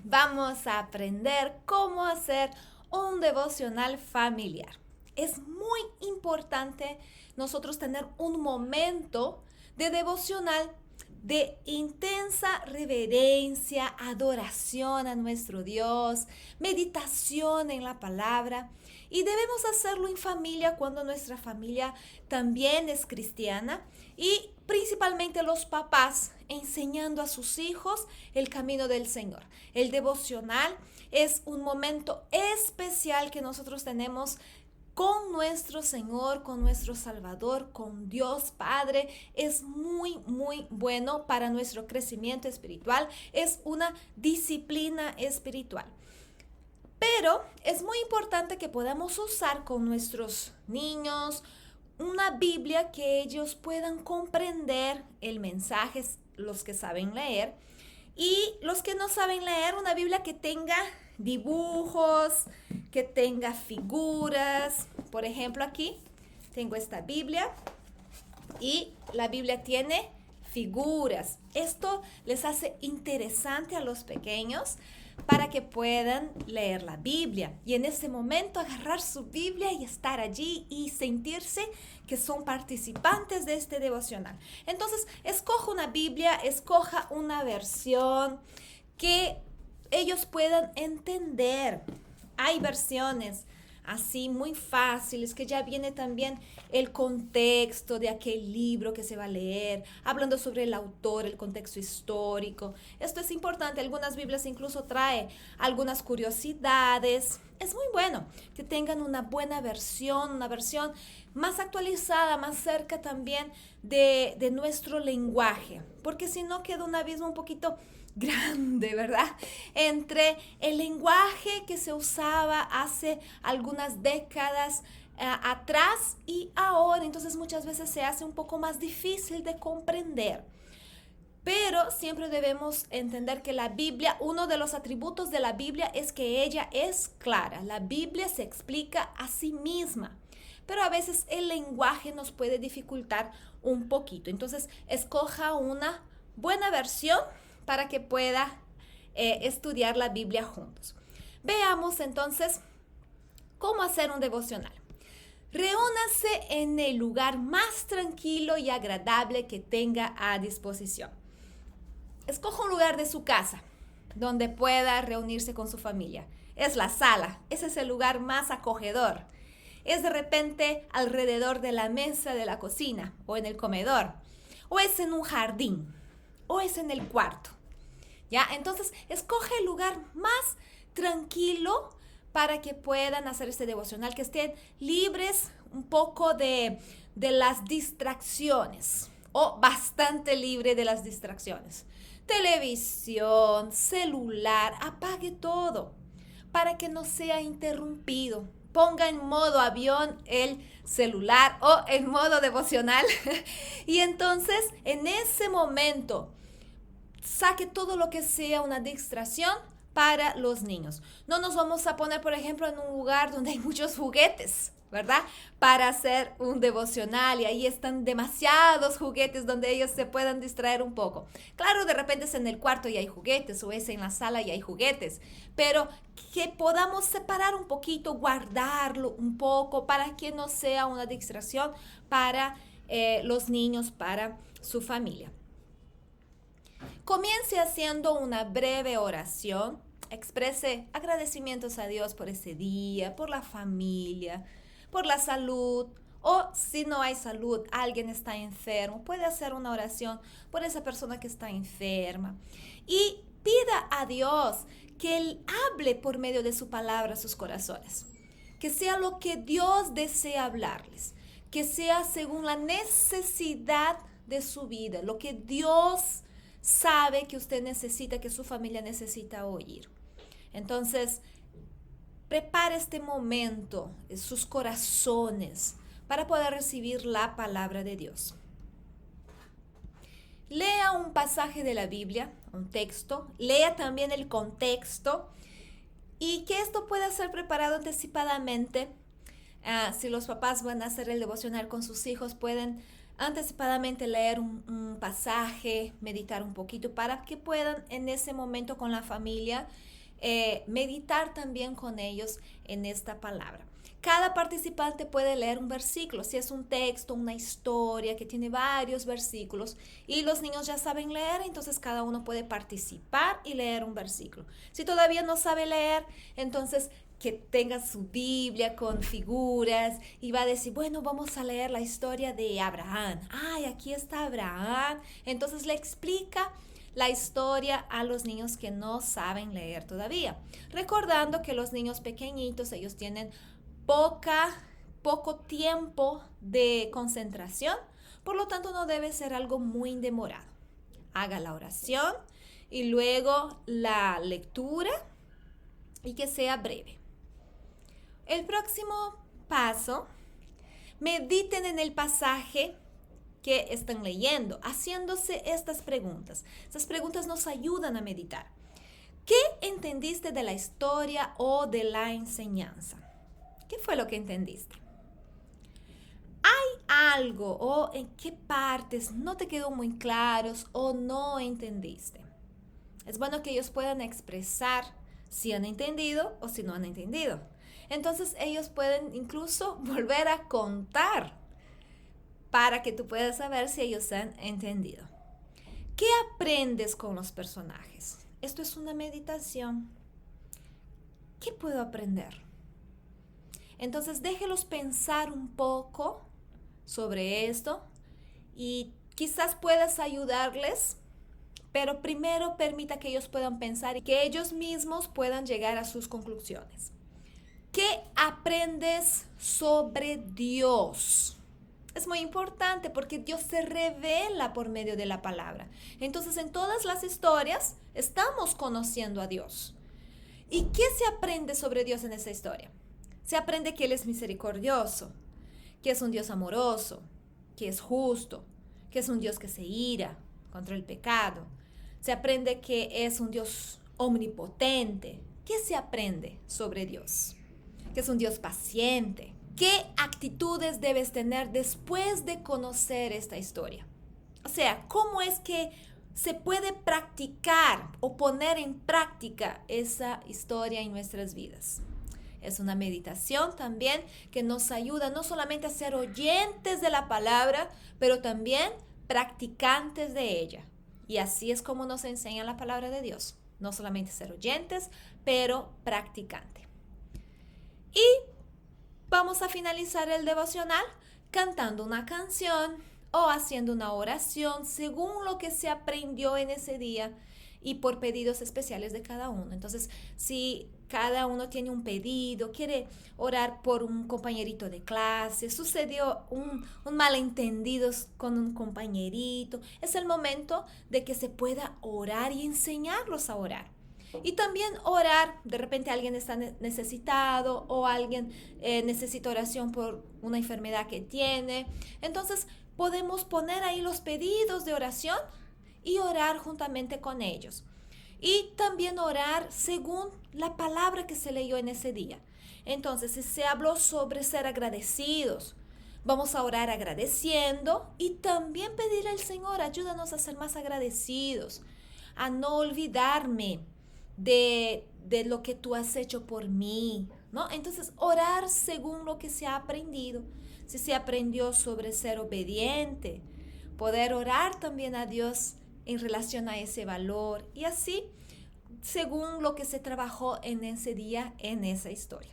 vamos a aprender cómo hacer un devocional familiar. Es muy importante nosotros tener un momento de devocional de intensa reverencia, adoración a nuestro Dios, meditación en la palabra. Y debemos hacerlo en familia cuando nuestra familia también es cristiana y principalmente los papás enseñando a sus hijos el camino del Señor. El devocional es un momento especial que nosotros tenemos con nuestro Señor, con nuestro Salvador, con Dios Padre. Es muy, muy bueno para nuestro crecimiento espiritual. Es una disciplina espiritual. Pero es muy importante que podamos usar con nuestros niños una Biblia que ellos puedan comprender el mensaje, los que saben leer, y los que no saben leer, una Biblia que tenga dibujos, que tenga figuras. Por ejemplo, aquí tengo esta Biblia y la Biblia tiene figuras. Esto les hace interesante a los pequeños para que puedan leer la Biblia y en ese momento agarrar su Biblia y estar allí y sentirse que son participantes de este devocional. Entonces, escoja una Biblia, escoja una versión que ellos puedan entender. Hay versiones así muy fáciles, que ya viene también el contexto de aquel libro que se va a leer, hablando sobre el autor, el contexto histórico. Esto es importante, algunas Biblias incluso trae algunas curiosidades. Es muy bueno que tengan una buena versión, una versión más actualizada, más cerca también de nuestro lenguaje, porque si no queda un abismo un poquito grande, ¿verdad? Entre el lenguaje que se usaba hace algunas décadas atrás y ahora. Entonces muchas veces se hace un poco más difícil de comprender. Pero siempre debemos entender que la Biblia, uno de los atributos de la Biblia es que ella es clara. La Biblia se explica a sí misma. Pero a veces el lenguaje nos puede dificultar un poquito. Entonces, escoja una buena versión para que pueda estudiar la Biblia juntos. Veamos entonces cómo hacer un devocional. Reúnase en el lugar más tranquilo y agradable que tenga a disposición. Escoja un lugar de su casa donde pueda reunirse con su familia. Es la sala, ese es el lugar más acogedor. Es de repente alrededor de la mesa de la cocina o en el comedor, o es en un jardín, o es en el cuarto. ¿Ya? Entonces, escoge el lugar más tranquilo para que puedan hacer este devocional, que estén libres un poco de las distracciones o bastante libre de las distracciones. Televisión, celular, apague todo para que no sea interrumpido. Ponga en modo avión el celular o en modo devocional y entonces en ese momento saque todo lo que sea una distracción para los niños. No nos vamos a poner, por ejemplo, en un lugar donde hay muchos juguetes, ¿verdad? Para hacer un devocional y ahí están demasiados juguetes donde ellos se puedan distraer un poco. Claro, de repente es en el cuarto y hay juguetes o es en la sala y hay juguetes, pero que podamos separar un poquito, guardarlo un poco para que no sea una distracción para los niños, para su familia. Comience haciendo una breve oración. Exprese agradecimientos a Dios por ese día, por la familia, por la salud. O si no hay salud, alguien está enfermo, puede hacer una oración por esa persona que está enferma. Y pida a Dios que Él hable por medio de su palabra a sus corazones. Que sea lo que Dios desea hablarles. Que sea según la necesidad de su vida, lo que Dios sabe que usted necesita, que su familia necesita oír. Entonces, prepare este momento, sus corazones, para poder recibir la palabra de Dios. Lea un pasaje de la Biblia, un texto, lea también el contexto y que esto pueda ser preparado anticipadamente. Si los papás van a hacer el devocional con sus hijos, pueden anticipadamente leer un pasaje, meditar un poquito para que puedan en ese momento con la familia meditar también con ellos en esta palabra. Cada participante puede leer un versículo, si es un texto, una historia que tiene varios versículos y los niños ya saben leer, entonces cada uno puede participar y leer un versículo. Si todavía no sabe leer, entonces que tenga su Biblia con figuras y va a decir, bueno, vamos a leer la historia de Abraham. Ay, aquí está Abraham. Entonces le explica la historia a los niños que no saben leer todavía. Recordando que los niños pequeñitos, ellos tienen poco tiempo de concentración, por lo tanto no debe ser algo muy demorado. Haga la oración y luego la lectura y que sea breve. El próximo paso, mediten en el pasaje que están leyendo, haciéndose estas preguntas. Estas preguntas nos ayudan a meditar. ¿Qué entendiste de la historia o de la enseñanza? ¿Qué fue lo que entendiste? ¿Hay algo o en qué partes no te quedó muy claros o no entendiste? Es bueno que ellos puedan expresar si han entendido o si no han entendido. Entonces ellos pueden incluso volver a contar para que tú puedas saber si ellos han entendido. ¿Qué aprendes con los personajes? Esto es una meditación. ¿Qué puedo aprender? Entonces déjelos pensar un poco sobre esto y quizás puedas ayudarles, pero primero permita que ellos puedan pensar y que ellos mismos puedan llegar a sus conclusiones. ¿Qué aprendes sobre Dios? Es muy importante porque Dios se revela por medio de la palabra. Entonces, en todas las historias estamos conociendo a Dios. ¿Y qué se aprende sobre Dios en esa historia? Se aprende que Él es misericordioso, que es un Dios amoroso, que es justo, que es un Dios que se ira contra el pecado. Se aprende que es un Dios omnipotente. ¿Qué se aprende sobre Dios? Que es un Dios paciente. ¿Qué actitudes debes tener después de conocer esta historia? O sea, ¿cómo es que se puede practicar o poner en práctica esa historia en nuestras vidas? Es una meditación también que nos ayuda no solamente a ser oyentes de la palabra, pero también practicantes de ella. Y así es como nos enseña la palabra de Dios. No solamente ser oyentes, pero practicante. Y vamos a finalizar el devocional cantando una canción o haciendo una oración según lo que se aprendió en ese día y por pedidos especiales de cada uno. Entonces, si cada uno tiene un pedido, quiere orar por un compañerito de clase, sucedió un malentendido con un compañerito, es el momento de que se pueda orar y enseñarlos a orar. Y también orar, de repente alguien está necesitado o alguien necesita oración por una enfermedad que tiene. Entonces podemos poner ahí los pedidos de oración y orar juntamente con ellos. Y también orar según la palabra que se leyó en ese día. Entonces, si se habló sobre ser agradecidos, vamos a orar agradeciendo y también pedirle al Señor, ayúdanos a ser más agradecidos, a no olvidarme de lo que tú has hecho por mí, ¿no? Entonces, orar según lo que se ha aprendido. Si se aprendió sobre ser obediente, poder orar también a Dios en relación a ese valor y así, según lo que se trabajó en ese día, en esa historia.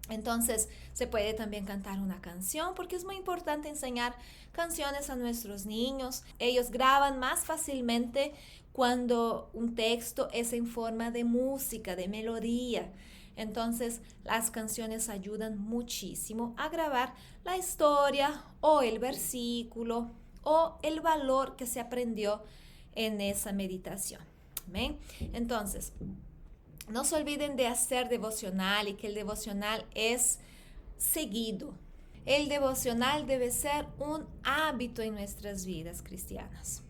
Entonces, se puede también cantar una canción porque es muy importante enseñar canciones a nuestros niños. Ellos graban más fácilmente cuando un texto es en forma de música, de melodía. Entonces, las canciones ayudan muchísimo a grabar la historia o el versículo o el valor que se aprendió en esa meditación. ¿Ven? Entonces, no se olviden de hacer devocional y que el devocional es seguido. El devocional debe ser un hábito en nuestras vidas cristianas.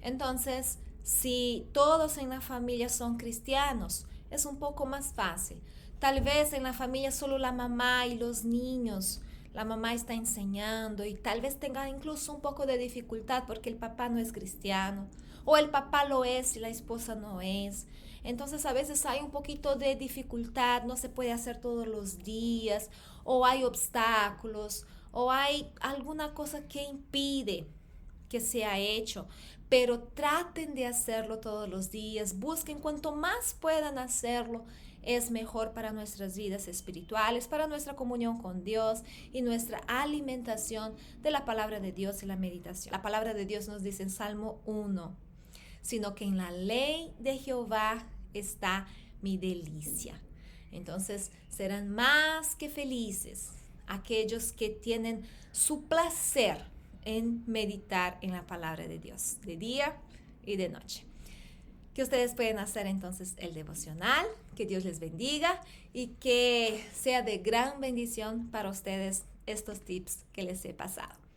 Entonces, si todos en la familia son cristianos, es un poco más fácil. Tal vez en la familia solo la mamá y los niños la mamá está enseñando y tal vez tenga incluso un poco de dificultad porque el papá no es cristiano o el papá lo es y la esposa no es. Entonces a veces hay un poquito de dificultad, no se puede hacer todos los días o hay obstáculos o hay alguna cosa que impide que sea hecho, pero traten de hacerlo todos los días, busquen cuanto más puedan hacerlo, es mejor para nuestras vidas espirituales, para nuestra comunión con Dios y nuestra alimentación de la palabra de Dios y la meditación. La palabra de Dios nos dice en Salmo 1, sino que en la ley de Jehová está mi delicia. Entonces serán más que felices aquellos que tienen su placer en meditar en la palabra de Dios, de día y de noche. Que ustedes pueden hacer entonces el devocional, que Dios les bendiga y que sea de gran bendición para ustedes estos tips que les he pasado.